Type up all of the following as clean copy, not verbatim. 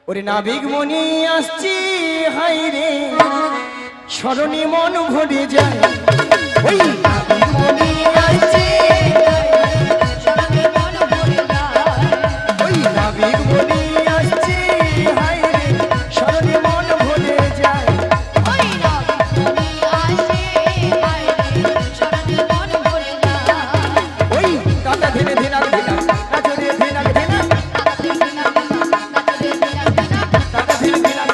ওরে নাবিক মনি আসছি হাইরে স্মরণে মন ভরে যায় ওই নাবিক মনি আসছি স্মরণে মন ভরে যায় ওই নাবিক মনি আসছি হাইরে স্মরণে মন ভরে যায় ওই নাবিক মনি আসে হায়রে স্মরণে মন ভরে যায় ওই কাটা ধেনে ধেনাক ধেনাক নাচরে ধেনাক ধেনাক কাটা ধেনে ধেনাক ধেনাক নাচরে ধেনাক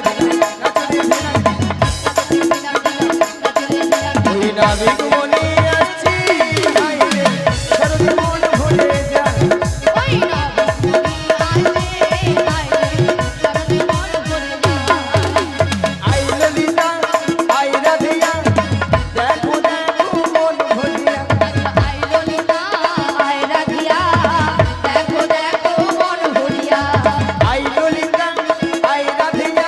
ওই নাবিক মনি আসছি হাইরে স্মরণে মন ভরে যায় ওই নাবিক মনি আসে হায়রে স্মরণে মন ভরে যায় আই ললিতা আই রাধিয়া দেখো দেখো মন ভরিয়া আই ললিতা আই রাধিয়া দেখো দেখো মন ভরিয়া আই ললিতা আই রাধিয়া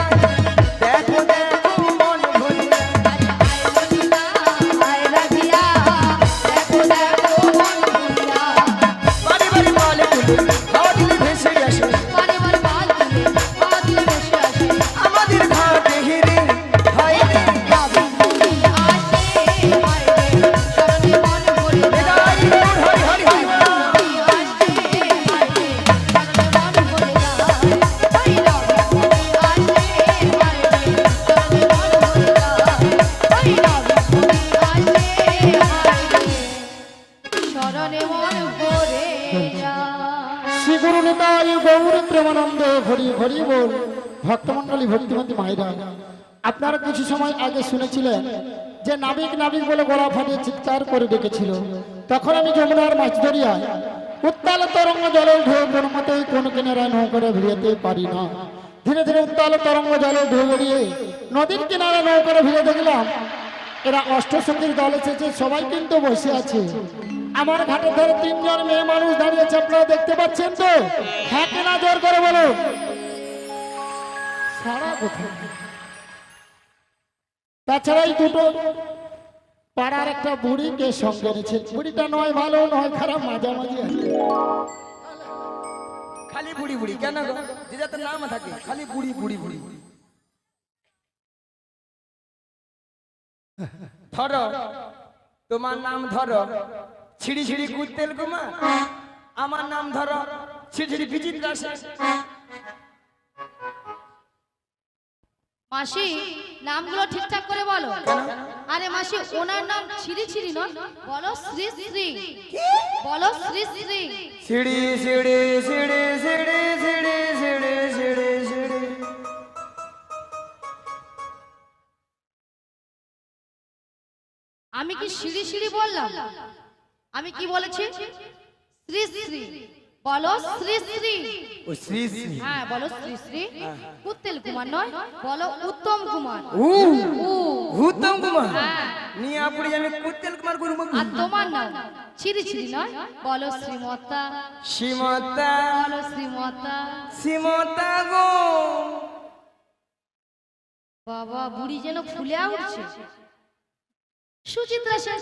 দেখো দেখো মন ভরিয়া আই ললিতা আই রাধিয়া দেখো দেখো মন ভরিয়া বাড়ি বাড়ি বলে তুলে হাওয়া দিলে ভেসে আসে বারে বারে পাল তুলে পা তুলে বসে আসে আমাদের ঘাটে হিরে হাই রে নাবিক মনি আসে হায়রে স্মরণে মন ভরে যায় গাই হরি হরি হরি শ্রী গুরু নিতাই গৌর প্রেমানন্দ হরি হরি বল ভক্তমন্ডলী ভক্তিমতী মায়েরা আপনারা কিছু সময় আগে শুনেছিলেন যে নাবিক নাবিক বলে গলা ফাটিয়ে চিৎকার করে ডেকেছিল। তখন আমি যমুনার মাছ ধরিয়ায় উত্তাল তরঙ্গ জলের ঢেউ কোন মতেই কোন কিনারায় নৌকরে ভিড়াতে পারি না। ধীরে ধীরে উত্তাল তরঙ্গ জলের ঢেউ গড়িয়ে নদীর কিনারে নৌকরে ভিড়ে দেখলাম এরা অষ্টসখীর দল এসেছে, সবাই কিন্তু বসে আছে। আমার ঘাটের ধারে তিনজন মেয়ে মানুষ দাঁড়িয়েছে, আপনারা দেখতে পাচ্ছেন তো? হ্যাঁ কিনা জোর করে বলো। সারা কোথায়? তাছাড়া এই দুটো পাড়ার একটা বুড়িকে সঙ্গে এনেছে। বুড়িটা নয় ভালো নয় খারাপ, মাঝামাঝি আছে। খালি বুড়ি বুড়ি কেন গো দিদা তো নাম থাকে খালি বুড়ি বুড়ি বুড়ি ধরো তোমার নাম ধরো ছিড়ি ছিড়ি কুত্তেল কুমার, আমার নাম ধরো ছিড়ি ছিড়ি বিচিত্রা সেন। মাসি নামগুলো ঠিকঠাক করে বলো। আরে মাসি ওনার নাম ছিরি ছিরি নয়, বলো শ্রী শ্রী, বলো শ্রী শ্রী। সিঁড়ি সিঁড়ি সিঁড়ি সিঁড়ি সিঁড়ি সিঁড়ি সিঁড়ি সিঁড়ি আমি কি সিঁড়ি সিঁড়ি বললাম? আমি কি বলেছি? শ্রী শ্রী, বলো শ্রী শ্রী। ও শ্রী শ্রী হ্যাঁ বলো শ্রী শ্রী। উত্তেল কুমার নয়, বলো উত্তম কুমার। উ উ উত্তম কুমার হ্যাঁ। নিয়ে আপনি আমি কুত্তেল কুমার করব আর তোমার নাম ছিরি ছিরি নয়, বলো শ্রীমতা, সীমতা বলো শ্রীমতা। সীমতা গো বাবা বুড়ি যেন ফুলে উঠছে। সুচিত্রা সেন।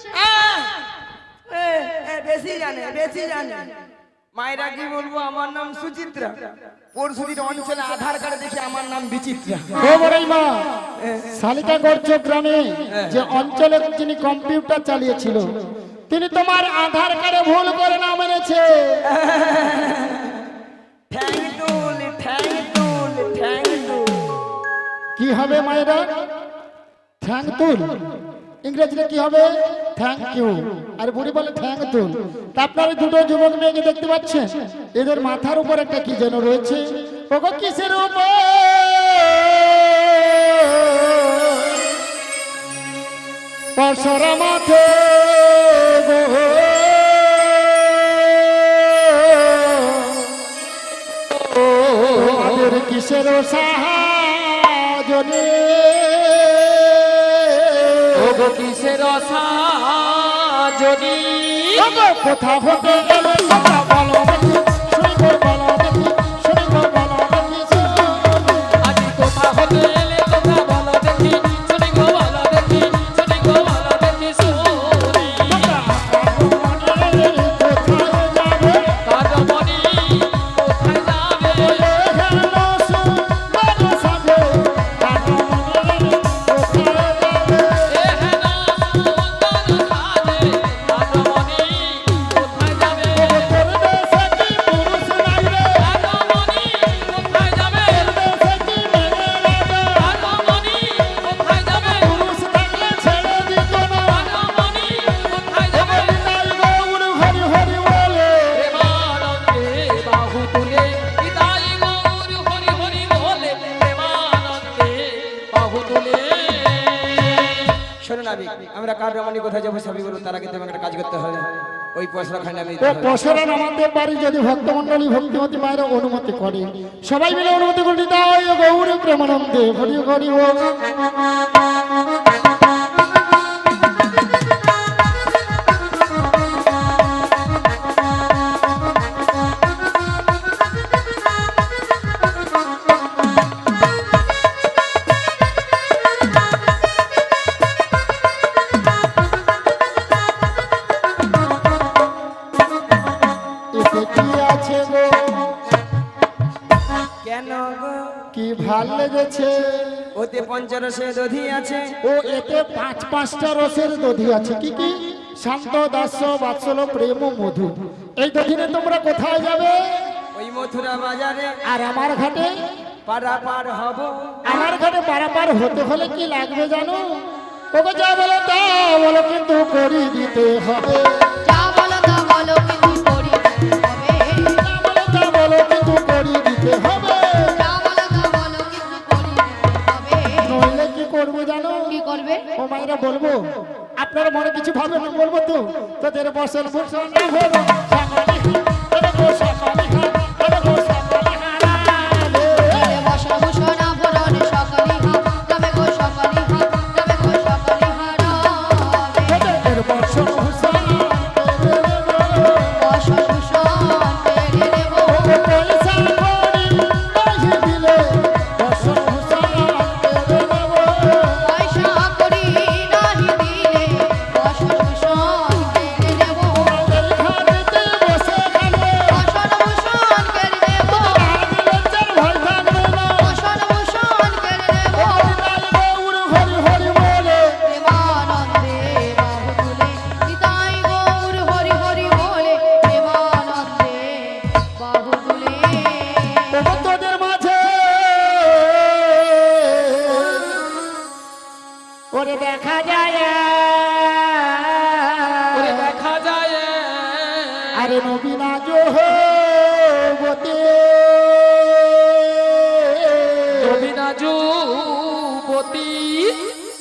বেশি জানে বেশি জানে। মায়েরা কি বলবো আমার নাম সুচিত্রা, পরশুদিন অঞ্চলে আধার কার্ডে দেখি আমার নাম বিচিত্রা। ও বড়াই মা, শালিকাগঞ্জ গ্রামে যে অঞ্চলে যিনি কম্পিউটার চালিয়েছিল তিনি তোমার আধার কার্ডে ভুল করে নাম এনেছে। ঠ্যাং টুল ঠ্যাং টুল ঠ্যাং টুল। কি হবে মায়েরা? থ্যাংক তুল। ইংরেজিতে কি হবে? Thank you. আর বুড়ি বলে থ্যাংক তুল। তা আপনারা দুটো যুবক মেয়েকে দেখতে পাচ্ছেন, এদের মাথার উপর একটা কি যেন রয়েছে। ওগো কিসের উপর? পরশরা মাথে গো আমাদের কিসের সাহায্যে ওগো কিসের সাজনি কোথা হতে গেলে কথা বলো দেখি, শুনিব বলো দেখি, শুনিব বলো দেখি, আজি কোথা হতে এলে কথা বলো দেখি, শুনি গো বলো দেখি, শুনি গো বলো দেখি শুনি। কোথায় যাবে কাজমণি কোথায় যাবে? বলে হেলো সুন্দর নাবিক, আমরা কার রমণী কোথায় যাবো সবই বলবো, তার আগে তোমাকে একটা কাজ করতে হবে। ওই পয়সা খান্ডে আমি ও পশুরা নামাতে পারি যদি ভক্তমণ্ডলী ভক্তিমতী মায়ের অনুমতি করে, সবাই মিলে অনুমতি করে দাও গৌরী প্রেমানন্দে হরি হরি বল। এতে কি আছে গো, কেন গো? কি ভাল লেগেছে? ওতে পঞ্চরসে দধি আছে, ও এতে পাঁচটা রসের দধি আছে। কি কি? শান্ত, দাস্য, বাৎসল, প্রেম ও মধু। এই দধিনে তোমরা কোথায় যাবে? ওই মথুরা বাজারে আর আমার ঘাটে? পারাপার হব। আমার ঘাটে পারাপার হতে হলে কি লাগবে জানো? ওকে যা বলো তা বলো, কিন্তু করি দিতে হবে। যা বলো তা বলো কিন্তু করি দিতে হবে। যা বলো তা বলো, কিন্তু করি দিতে হবে। যা বলো তা বলো কিন্তু করি দিতে হবে। নইলে কি করবো জানো? কি করবে? ও মায়েরা বলবো, আপনারা মনে কিছু ভাবেন না, বলবো তো তোদের বসল ভূষণ না হলো সকালে তোদের গো সকালে তোদের গো সকালে দিলে বসন ভূষণ আভরণ সকলি হা, তবে গো সকলি হা, তবে গো সকলি হারাবে। তোদের বসল ভূষণ বসন ভূষণ পেরে নেব। পয়সা করি বাহি দিলে বসল ভূষণ দেবে নেব। পয়সা করি নাহি দিলে বসন ভূষণ পেরে নেব। এই ঘাটেতে বসে গেলে বসন ভূষণ পেরে নেব। লজ্জার ভয় থাকবে না। বসন ভূষণ পেরে নেব। গৌর হরি হরি বলে প্রেমানন্দে বাহু তুলে নিতাই গৌর হরি হরি বলে, প্রেমানন্দে বাহু তুলে। তবু তোদের মাঝে ওরে দেখা যায় ওরে দেখা যায় আরে নবীনা জোহবতে রবিনা যুবতী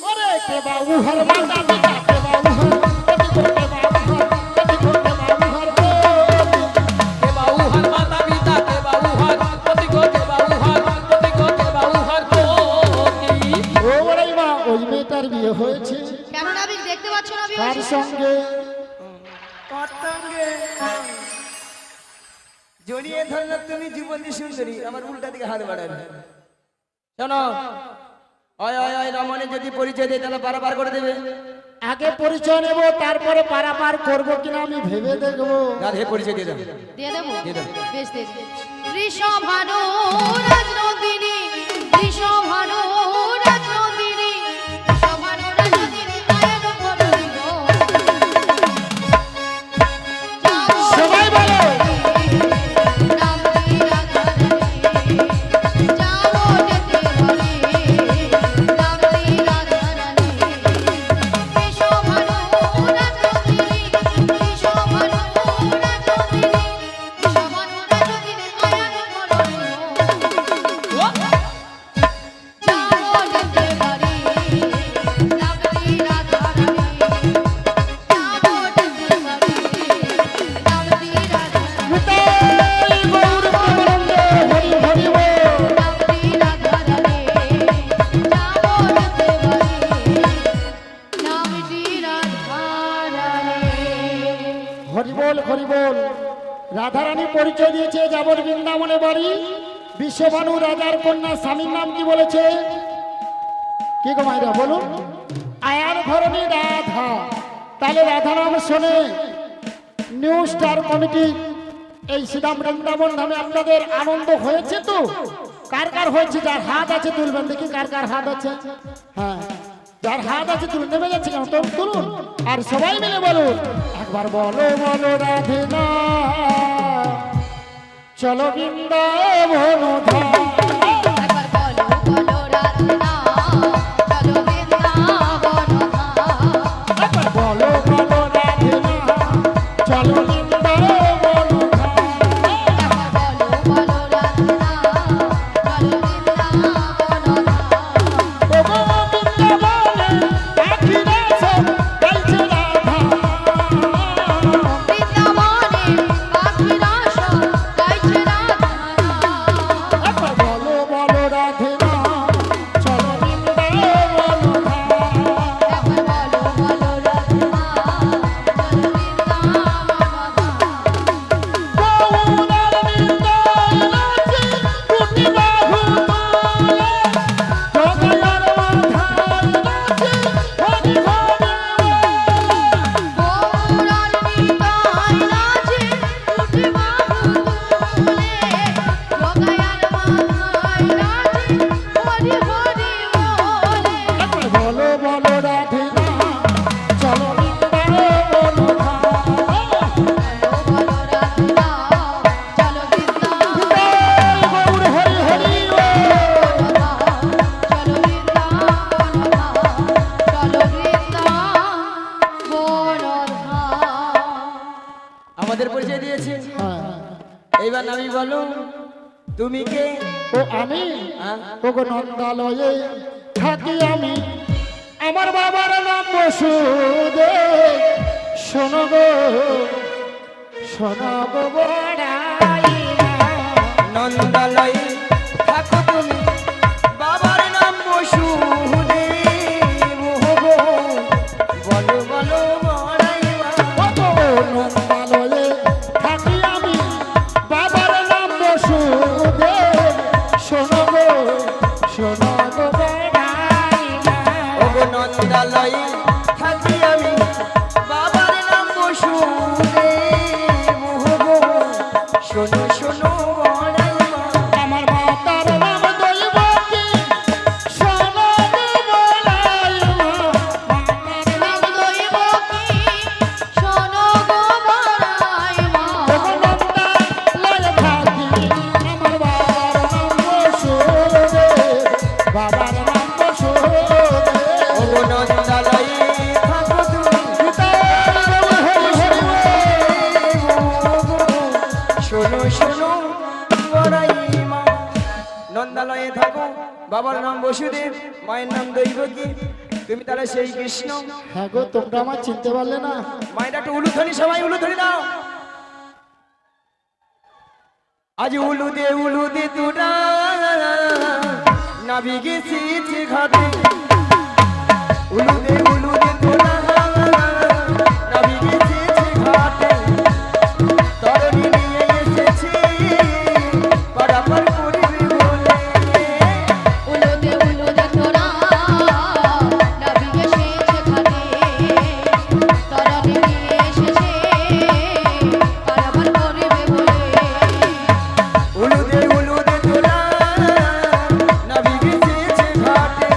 ওরে কে বাবু হর মাতা পিতা কে বাবু হর কতি করতে বাবু হর কতি করতে বাবু হর কে বাউহার মাতা পিতা কে বাউহার পতি গো কে বাউহার পতি গো কে বাউহার পতি ও ওরে মা ওই মেয়েটার বিয়ে হয়েছে কেন নাবিক দেখতে পাচ্ছ না তার বিবাহ? সঙ্গে পতঙ্গে জড়িয়ে ধরলে তুমি যুবতী সুন্দরী, আমার উল্টা দিকে হাত বাড়াবে। শোনো, ওই ওই ওই রমণী যদি পরিচয় দেয় তাহলে পারাপার করে দেবে। আগে পরিচয় নেব, তারপরে পারাপার করবো কিনা আমি ভেবে দেখবো। রাধে পরিচয় দিয়ে দাও। দিয়ে দেবো? দিয়ে দাও। বেশ দিয়ে দিই। ঋষভানু রাজনন্দিনী, ঋষভানু রাজনন্দিনী, ঋষভানু রাজনন্দিনী আয়ন করলিল। সবাই বলো। নাম দিয়া ধরণী, যাবো যেতে হরি, নাম দিয়া ধরণী। ঋষভানু রাজনন্দিনী, ঋষভানু রাজনন্দিনী, ঋষভানু রাজনন্দিনী আয়ন করলিল। যাবো যেতে হরি, নাম দিয়া ধরণী, যাবো যেতে হরি, নাম দিয়া ধরণী। নিতাই গৌর প্রেমানন্দে হরি হরি বল। হরি বল হরি বল। রাধারানী পরিচয় দিয়েছে যাবর বৃন্দাবনে বাড়ি। বিশ্বভানু রাজার কন্যা, স্বামীর নাম কি বলেছে? কি গো মাইরা বলুন? আয়ার ধরনী রাধা। তাহলে রাধা নাম শোনে নিউ স্টার কমিটি এই শ্রীরাম বৃন্দাবন ধামে আপনাদের আনন্দ হয়েছে তো? কার কার হয়েছে? যার হাত আছে তুলবেন দেখি, কার কার হাত আছে। হ্যাঁ, যার হাত আছে তুলুন। নেমে যাচ্ছে কেন? তো তুলুন আর সবাই মিলে বলুন একবার, বলো বলো রাধে না চলো বৃন্দাবন ধাম। একবার বলো বলো রাধনা, চলো বৃন্দাবন ধাম। একবার বলো বলো রাধে না চলো বৃন্দাবন ধাম। একবার বলো বলো রাধনা, চলো বৃন্দাবন ধাম। ওগো বৃন্দাবনে পাখিরা এবার নাবি বলো তুমি কে? ও আমি হ্যাঁ? ওগো নন্দালয়ে থাকি আমি, আমার বাবার নাম বসুদেব। শোনো গো শোনো গো বড়াই নন্দালয়ে থাকো তুমি, বাবার নাম বসুদেব। গো বলো বলো বড়াই মা। নন্দালয়ে থাকি আমি, বাবার নাম বসুদেব। শোনো গো বড়াই ওগো নন্দালয়ে থাকি আমি, বাবার নাম বসুদেব। গো শোনো শোনো বড়াই মা। আমার মাতার নাম দৈবকী। শোনো গো বড়াই মা, মাতার নাম দৈবকী, শোনো গো বড়াই মা। নন্দালয়ে থাকি, আমার বাবার নাম বসুদেব। ওগো নন্দালয়ে থাকো তুমি, শোনো শোনো বড়াই মা। নন্দালয়ে থাকো, বাবার নাম বসুদেব, মায়ের নাম দৈবকী। তুমি তাহলে সেই কৃষ্ণ। হ্যাঁ গো, তোমরা আমার চিনতে পারলে না? মায়ের একটা উলুধ্বনি, সবাই উলুধ্বনি দাও। আজ উলুদে তোরা নাবি গেছিস ঘাটে। উলুদে তোরা নাবি গেছিস ঘাটে। তরণী নিয়ে এসেছি পারাপার করবি বলে। উলুদে তোরা নাবিকে এসেছে ঘাটে, তরণী নিয়ে এসেছে পারাপার করবে বলে। উলুদে তোরা নাবি গেছিস ঘাটে।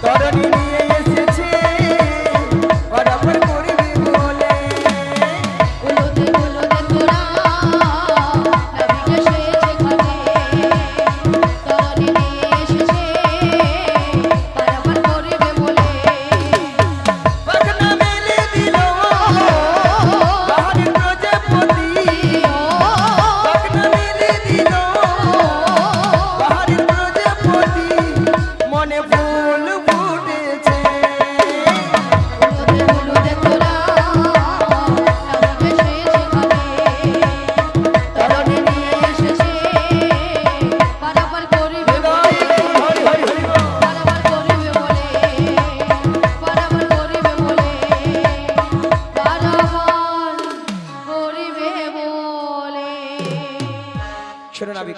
তরণী নিয়ে এসেছি পারাপার করবি বলে। উলুদে তোরা নাবিকে এসেছে ঘাটে, তরণী নিয়ে এসেছে পারাপার করবে বলে। পাখনা মেলে দিল বাহারের প্রজাপতি। পাখনা মেলে দিল বাহারের প্রজাপতি। মনে ফুল ফুটেছে। উলুদে তোরা নাবিকে এসেছে ঘাটে, তরণী নিয়ে এসেছে পারাপার করবে বলে। হরি হরি হরি বল। পারাপার করবে বলে, পারাপার করবে বলে, পারাপার করবে বলে। শোনো নাবিক,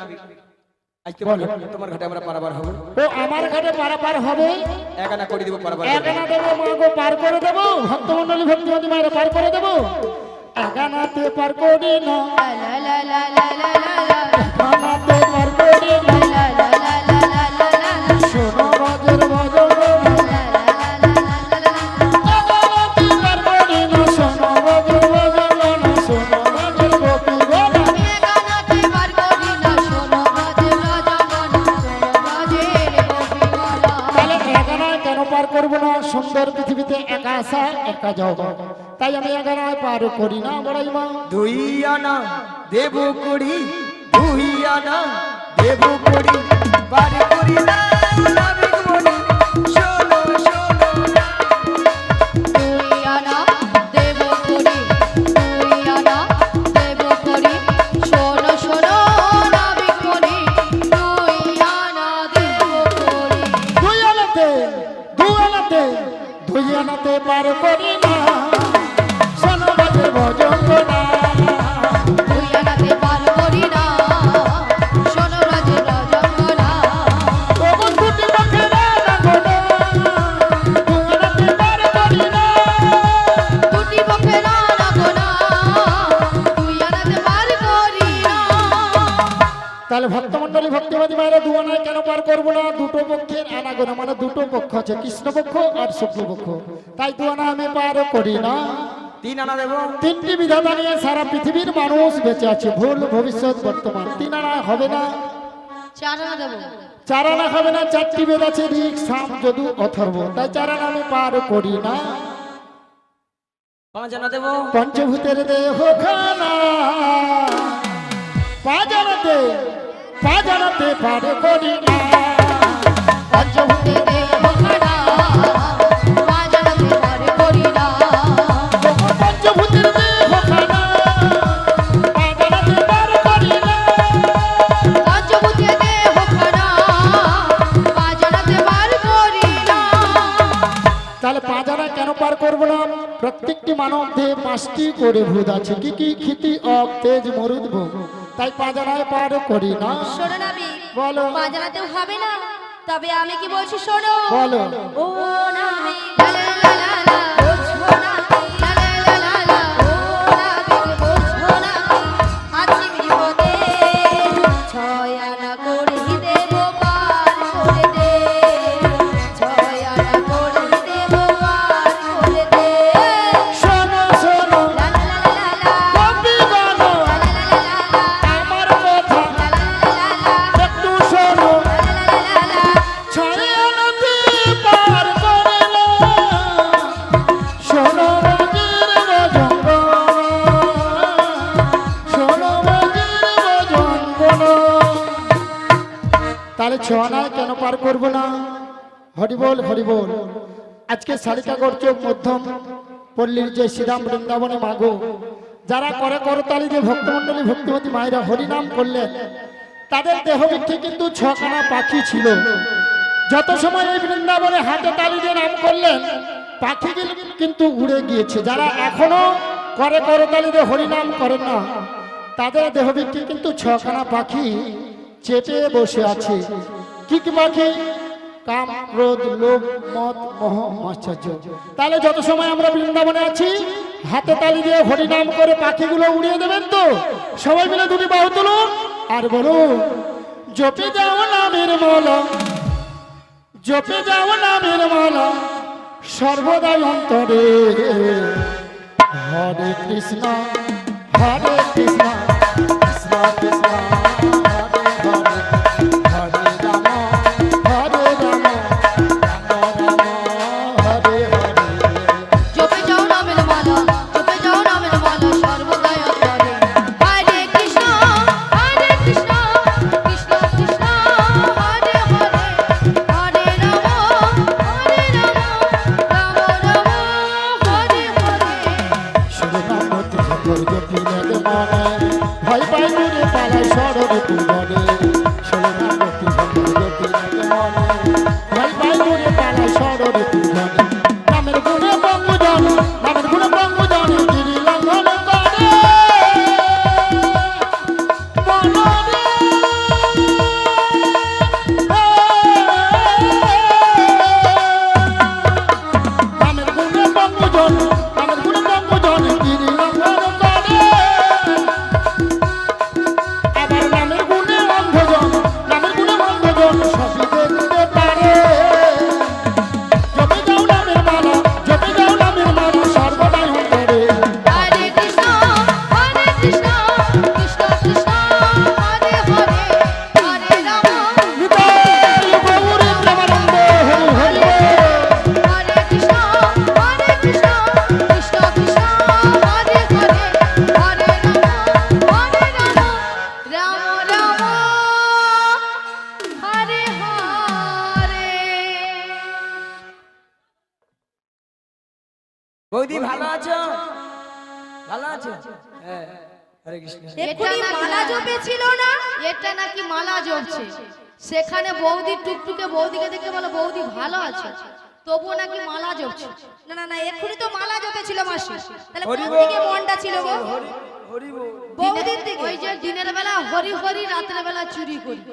আজ তোমার ঘাটে আমরা পারাবার হব। ও আমার ঘাটে পারাপার হবে। একানা করে দিব পারাবার। একানা দেবো মাগো, পার করে দেবো। ভক্তমন্ডলী ভক্তিমতী মায়েরা পার করে দেবো। একানাতে পার করি না, লা লা লা লা লা লা লা, একানাতে পার করি না। লা লা লা লা লা লা লা, শোনো রাজের ভজন, লা লা লা লা লা লা। একানাতে পার করি না। শোনো রাজের ভজন, শোনো রাজের গোপী গণ। আমি একানাতে পার করি না, শোনো ব্রজের রজগণ, শোনো ব্রজের গোপীগণ। তাহলে একানায় কেন পার করবো না? সুন্দর পৃথিবীতে একা আসা একা যাও, তাই আমি একানায় পার করি না বড়াই মা। দুই আনা দেব করি, দুই আনা দেব করি, পার করি না নাবিক মনি। শোনো শোনো না। তুই আনা দেব করি, তুই আনা দেব করি, শোনো শোনো নাবিক মনি, তুই আনা দেব করি। দুই আনাতে পার করি না। শোনো রাজের ভজন না, তুই আনাতে পার করি না, শোনো ব্রজের রজগণ। ওগো দুটি পক্ষের আনাগোনা। দুই আনাতে পার করি না। দুটি পক্ষের আনাগোনা, তুই আনাতে পার করি না। তাহলে ভক্তমন্ডলী ভক্তিবাদী মায়েরা দু আনায় কেন পার করবো না? দুটো পক্ষের আনাগোনা, মানে দুটো পক্ষ আছে, কৃষ্ণপক্ষ আর শুক্লপক্ষ, তাই দু আনা আমি পার করি না। তিন আনা দেব। তিনটি বিধাতা নিয়ে সারা পৃথিবীর মানুষ বেঁচে আছে, ভুল ভবিষ্যৎ বর্তমান। তিন আনা হবে না, চার আনা দেব। চার আনা হবে না। চারটি বেদ আছে, ঋক, সাম, যদু, অথর্ব, তাই চার আনা আমি পার করি না। পাঁচ আনা দেব। পঞ্চভূতের দেহ খানা পা জানাতে পারে করি না পঞ্চভূতে দেহ খানা পা জানাতে পারে করি না পঞ্চভূতের দেহ খানা পা জানাতে পারে করি না পঞ্চভূতে দেহ খানা পা জানাতে পারে করি না। তাহলে পা জানা কেন পার করবো না? প্রত্যেকটি মানব দেহে 5টি করে ভূত আছে। কি কি? ক্ষিতি, অক, তেজ, মরুদ, ভোগ। তাই পা জানায় পার করি না। শোনো নাবি, বলো। পা জানাতেও হবে না, তবে আমি কি বলছি শোনো। বলো। ও নাবি লা লা লা লা লা, বুঝবো নাবি লা লা লা লা লা, ও নাবি বুঝবো নাবি, আছি বিপদে ছয় আনা করে দেব পার করে দে, ছয় আনা করে দেব পার করে দে। শোনো শোনো লা লা লা লা লা, কবি গানো লা লা লা লা লা, আমার কথা লা লা লা লা লা, একটু শোনো। লা লা লা লা লা। ছয় আনাতে পার করে না। শোনো বাজির ভজঙ্গ, শোনো বাজির ভজঙ্গ। তাহলে ছোয়ানায় কেন পার করবো না? হরিবোল হরিবোল। আজকে শালিকাগড় চোখ মধ্যম পল্লীর যে শ্রীরাম বৃন্দাবনে মাগো, যারা করে করতালি যে ভক্তমণ্ডলী ভক্তিমতী মায়েরা হরিনাম করলেন, তাদের দেহবৃত্তি কিন্তু 6খানা পাখি ছিল। যত সময় এই বৃন্দাবনে হাতে তালি দিয়ে নাম করলেন, পাখিগুলো কিন্তু উড়ে গিয়েছে। যারা এখনো করে করতালি দিয়ে হরিনাম করেন না, তাদের দেহবৃত্তি কিন্তু 6খানা পাখি চেপে বসে আছে। কি কি পাখি? কাম, ক্রোধ, লোভ, মদ, মোহ, মাশ্চর্য। তাহলে যত সময় আমরা বৃন্দাবনে আছি, হাতে তালি দিয়ে হরিনাম করে পাখিগুলো উড়িয়ে দেবেন তো? সবাই মিলে দুটি বাহু তুলুন আর বলুন, জপে যাও নামের মালা, জপে যাও নামের মালা সর্বদাই অন্তরে। হরে কৃষ্ণ হরে কৃষ্ণ কৃষ্ণ কৃষ্ণ হরে হরে, হরে রাম হরে রাম রাম রাম হরে হরে। জপে যাও নামের মালা, জপে যাও নামের মালা সর্বদাই অন্তরে। হরে কৃষ্ণ কৃষ্ণ কৃষ্ণ হরে হরে, হরে রাম রাম রাম হরে হরে। শিরোনামতি ঠাকুর গোপীনাথ মনে, ভয় পাই দূরে পালাই সরবে পুরনে। শিরোনামতি ঠাকুর গোপীনাথ মনে, ভয় পাই দূরে পালাই সরবে পুরনে। নামের গুণে বঙ্গু জানে, নামের গুণে বঙ্গু জানে, গিরি লঙ্ঘন করে মনরে। নামের গুণে বঙ্গু জানে, নামের গুণে বঙ্গু জানে, গিরি লঙ্ঘন করে। আবার নামের গুণে অন্ধজন, নামের গুণে অন্ধজন সবই দেখতে পারে। জপে যাও নামের মালা, জপে যাও নামের মালা সর্বদাই অন্তরে। হরে কৃষ্ণ কৃষ্ণ কৃষ্ণ হরে হরে, হরে রাম নিতাই গৌরী প্রেমানন্দ হরি হরি। হরে কৃষ্ণ কৃষ্ণ কৃষ্ণ হরে হরে, হরে রাম রাম রাম হরে হরে। বৌদি ভালো আছো? ভালো আছো? হ্যাঁ, হরে কৃষ্ণ। এক্ষুনি মালা জপেছিল না? এটা নাকি মালা জপছে। সেখানে বৌদি টুকটুকে বৌদিকে দেখে বলো, বৌদি ভালো আছে, তবুও নাকি মালা জপছে। না না না, এক্ষুনি তো মালা জপেছিল মাসি। তাহলে কোন দিকে মনটা ছিল গো? হরি বল। বৌদির দিকে। ওই যে দিনের বেলা হরি হরি, রাতের বেলা চুরি করি।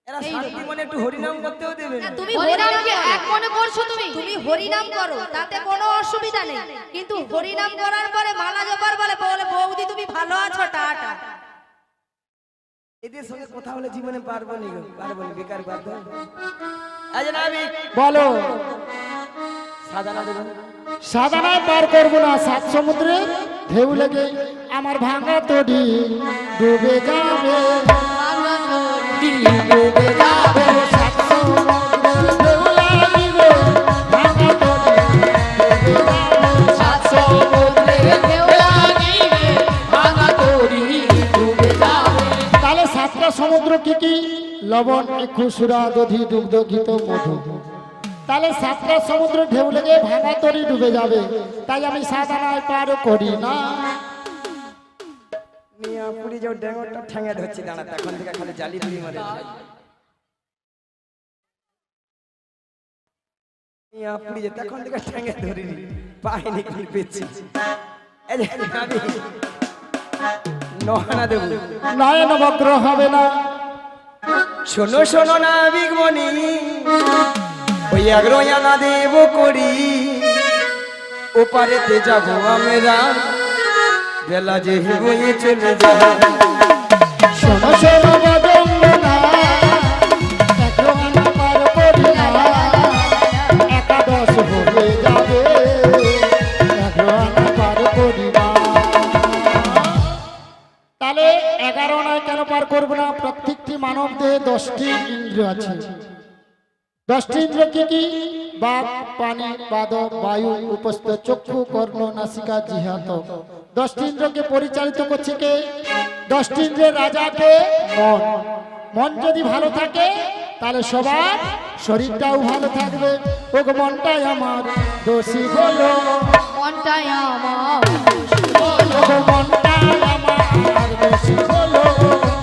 এরা শান্তি মনে একটু হরিনাম করতেও দেবে না। তুমি হরিনামকে এক মনে করছো, তুমি হরিনাম করো, তাতে কোনো অসুবিধা নেই। কিন্তু হরিনাম করার পরে মালা জপার বলে বলে বৌদি তুমি ভালো আছো, টাটা। এদের সঙ্গে কথা বলে জীবনে পারবো নি গো, পারবো নি, বেকার বাধ্য। আজ না আমি বলো, সাধনা দেব। সাধনায় পার করবো না। 7 সমুদ্রের ঢেউ লেগে আমার ভাঙা তরি ডুবে যাবে, ডুবে যাবে। 7 সমুদ্রের ঢেউ লাগিবে, ভাঙা তরি ডুবে যাবে। 7 সমুদ্রে ঢেউ লাগিবে, ভাঙা তরি ডুবে যাবে। ইক্ষু সুরা দধি দুগ্ধ ঘিত মধু। তাহলে সাতটা সমুদ্র ঢেউ লেগে ভাঙা তরি ডুবে যাবে, তাই আমি সাধনায় পার করি না। মিয়া পুরি যাও ড্যাঙ্গরটা ঠ্যাঙে ধরছি, দাঁড়া তখন থেকে খালি জালি পুরি মারে। মিয়া পুরি যে তখন থেকে ঠ্যাঙে ধরিনি, পাইনি কি পেয়েছি। এই যে আমি নহনা দেব, নয় নবগ্র হবে না। শোনো শোনো না বিগমণি, ওই আগ্রয়ানা দেব করি, ওপারেতে যাবো আমরা, বেলা যে হয়ে চলে যাবো। শোনো শোনো বদঙ্গনা, একরঙা পার করি না, একাদশ হয়ে যাবে, একরঙা পার করি না। তাহলে 11 নয় কেন পার করবো না? প্রত্যেকটি মানব দেহে 10টি ইন্দ্রিয় আছে। 10টি ইন্দ্রিয় কি কি? বাক, পানি, পাদ, বায়ু, উপস্থ, চক্ষু, কর্ণ, নাসিকা, জিহ্বা, ত্বক। 10টি ইন্দ্রিয়কে পরিচালিত করছে কে? 10টি ইন্দ্রিয়ের রাজাকে মন। মন যদি ভালো থাকে তাহলে সবার শরীরটাও ভালো থাকবে। ও গো মনটাই আমার দোষী হলো, মনটাই আমার ও গো মনটাই আমার দোষী হলো,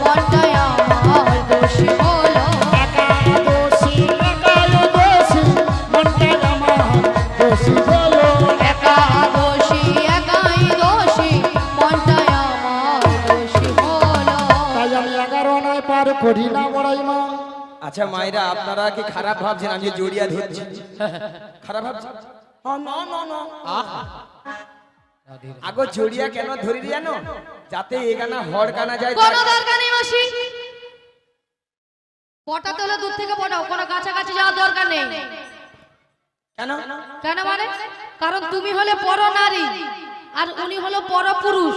মনটাই আমার দোষী হলো। একা দোষী, একাই দোষী, মনটাই আমার দোষী হলো। একা দোষী, একাই দোষী, মনটাই আমার দোষী হলো। তাই আমি 11 নয় পার করি না বড়াই মা। আচ্ছা মায়েরা, আপনারা কি খারাপ ভাবছেন আমি যে জড়িয়া ধরছি? খারাপ ভাবছেন? না না না, আগো জড়িয়া কেন ধরি জানো? যাতে এখানে হড় কানা যায়। কোনো দরকার নেই মাসি, পটাতে হলে দূর থেকে পটাও, কোনো কাছাকাছি যাওয়ার দরকার নেই। কেন? কেন মানে? কারণ তুমি হলে পর নারী আর উনি হলো পর পুরুষ,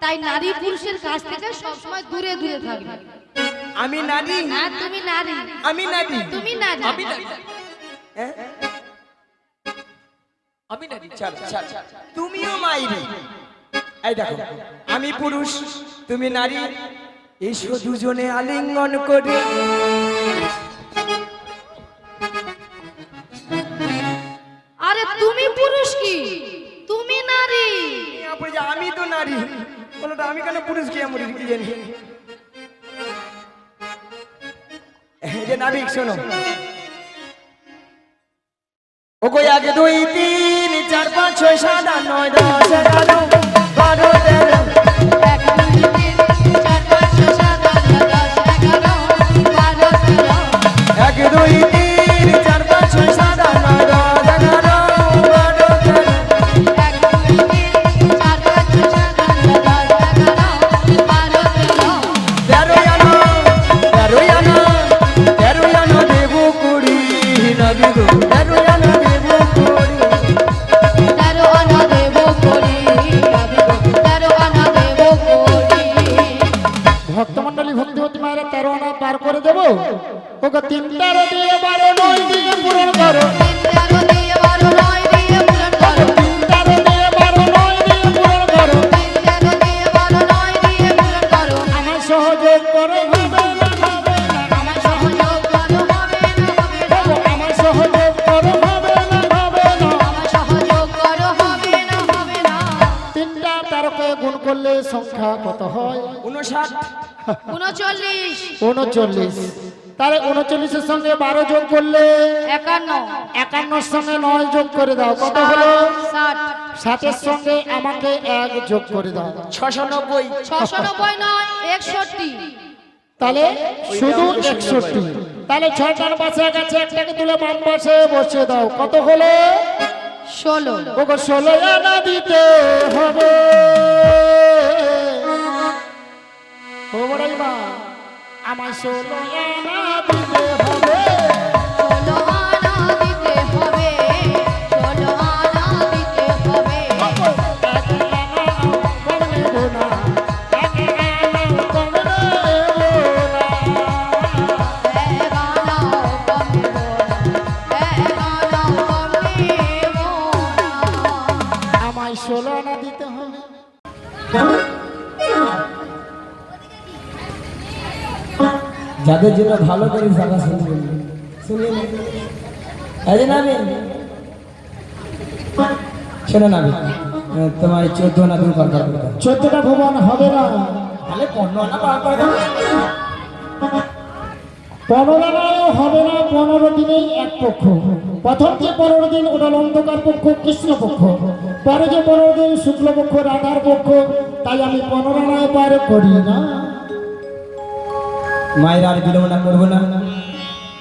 তাই নারী পুরুষের কাছ থেকে সবসময় দূরে দূরে থাকবে। আমি নারী, হ্যাঁ তুমি নারী, আমি নারী, তুমি নারী। আমি নারী, হ্যাঁ? আমি নারী। ছাড়, ছাড়, ছাড়। তুমিও মাইরি। এই দেখো, আমি পুরুষ, তুমি নারী, এসো দুজনে আলিঙ্গন করে। আরে তুমি পুরুষ কি, তুমি নারী। আমি তো নারী, বলোটা আমি কেন পুরুষ কি আমি কি জানি? এই যে নাবিক শোনো, ও কই 1 2 3 4 5 6 7 8 9 10 11 12 13। 1 2 3 4 5 6 7 8 9 10 11 12 13। 1 2 3 4 5 6 7 8 9 10 11 12 13। 1 2 3 4 5 6 7 8 9 10 11 12 13। 13 আনা 13 আনা 13 আনা দেব কুড়ি নাবিক, 13 আনা দেব কুড়ি। 13 আনা দেব করি, 13 আনা দেব করি। ভক্তমন্ডলী ভক্তিবতী মায়েরা 13 আনা পার করে দেবো। ওকে 3 13 দিয়ে 12 9 দিয়ে পূরণ করো। 13 দিয়ে 12 9 দিয়ে পূরণ করো। 3 13 দিয়ে 12 9 দিয়ে পূরণ করো। 13 দিয়ে 12 9 দিয়ে পূরণ করো। আমার সহযোগ করো, হবে না হবে না। আমার সহযোগ করো, হবে না হবে না। আমার সহযোগ করো, হবে না হবে না। আমার সহযোগ করো, হবে না হবে না। 3টা 13কে গুণ করলে সংখ্যা কত হয়? 59। 39 39। তাহলে 39-এর সঙ্গে 12 যোগ করলে 51 51-এর সঙ্গে 9 যোগ করে দাও, কত হলো? 60 60-এর সঙ্গে আমাকে 1 যোগ করে দাও, 690। 690 নয় 61। তাহলে শুধু 61। তাহলে 6টার পাশে এক আছে, একটাকে তুলে বাম পাশে বসিয়ে দাও, কত হলো? 16 ওগো 16 আনা দিতে হবে। ও বড়াই মা, আমায় 16 আনা দিতে হবে। 16 আনা দিতে হবে, 16 আনা দিতে হবে। আমায় 16 আনা দিতে হবে। যাদের জন্য ভালো করে ভাষা শুনবেন শুনলেন এই নাবি শোনো নাবি তোমার 14 না তুমি পার করবে 14টা ভুবন হবে না, তাহলে 15 না পার করে দাও 15 নাও হবে না। 15 দিনেই এক পক্ষ। প্রথম যে 15 দিন ওটা অন্ধকার পক্ষ, কৃষ্ণ পক্ষ। পরে যে 15 দিন শুক্লপক্ষ, রাধার পক্ষ। তাই আমি 15 নাও পার করি না। মায়ের আর বিলম্ব না করবো না,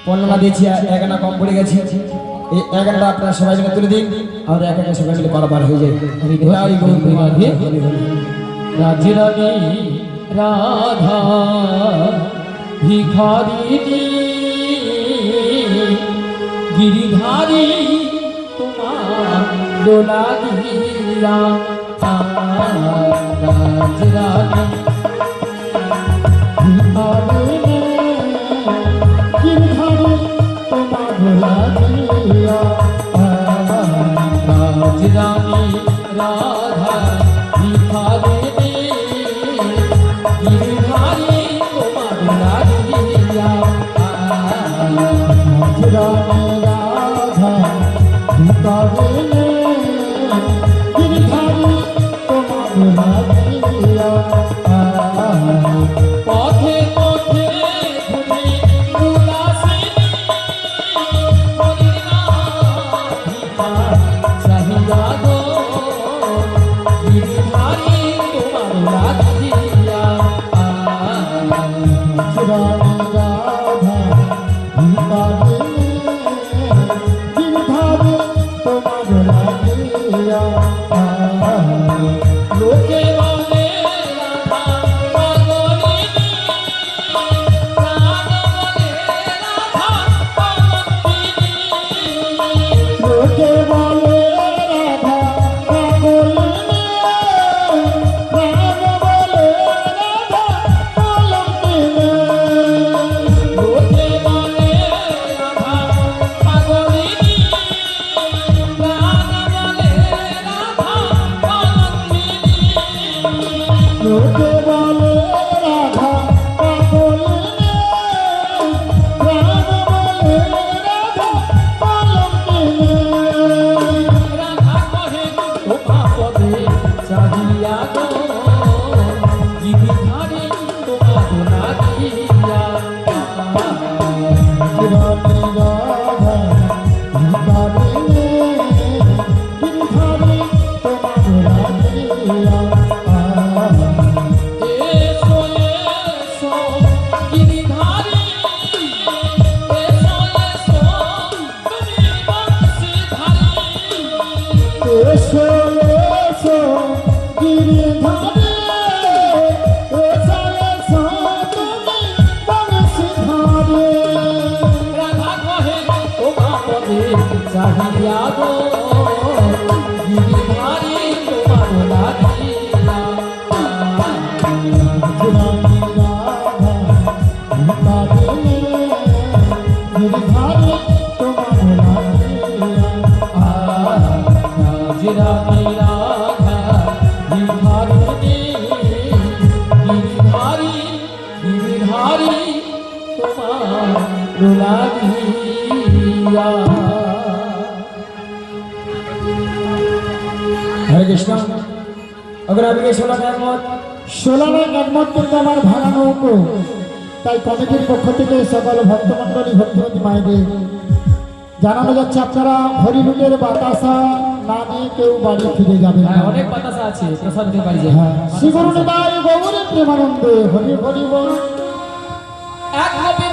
15 না দিয়েছি, 1 আনা কম পড়ে গেছে। এই 1 আনাটা আপনারা সবাই মিলে তুলে দিন, আর 1 আনা সবাই মিলে পারাপার হয়ে যায়। হরি বল, হরি বল। রাজরানী রাধা ভিখারিণী গিরিধারী তোমার দোলা দিয়া রাজরানী রাজরানী রাধা ভিখারিণী গিরিধারী তোমার দোলা দিয়া পথে পথে ঘুরে উদাসিনী মদিনা চাহিদা গো গিরিধারী তোমার লাগিয়া লোকে বলে রাধা পাগলিনী প্রাণ বলে রাধা পাগলিনী লোকে বলে রাধা পাগলিনী, প্রাণ বলে রাধা পাগলিনী। লোকে বলে রাধা পাগলিনী প্রাণ বলে রাধা পাগলিনী লোকে বলে রাধা পাগলিনী, প্রাণ বলে রাধা পাগলিনী। রাধা কহে তোমা পদে চাহিয়া গো গিরিধারী তোমার লাগিয়া এসো এসো গিরিধারী এসো এসো তুমি বংশীধারী এসো এসো গিরিধারী, এসো এসো তুমি বংশীধারী। রাধা কহে তোমা পদে চাহিয়া গো গিরিধারী তোমার লাগিয়া রাজরানী রাধা ভিখারিণী গিরিধারী গিরিধারী তোমার লাগিয়া হরে কৃষ্ণ। अगर आपके 16 টাইম মত 16 একমত কিন্তু আমার ভাড়া নৌকো। তাই কমিটির পক্ষ থেকে সকল ভক্তমণ্ডলী ভক্তিমতী মায়েদের জানানো যাচ্ছে আপনারা হরিলুটের বাতাসা না নিয়ে কেউ বাড়ি ফিরে যাবে না। অনেক বাতাসা আছে, প্রসাদ দিতে পারি যায়। হ্যাঁ, শ্রী গুরু নিতাই গৌরী প্রেমানন্দে হরি হরি বল। এক হবে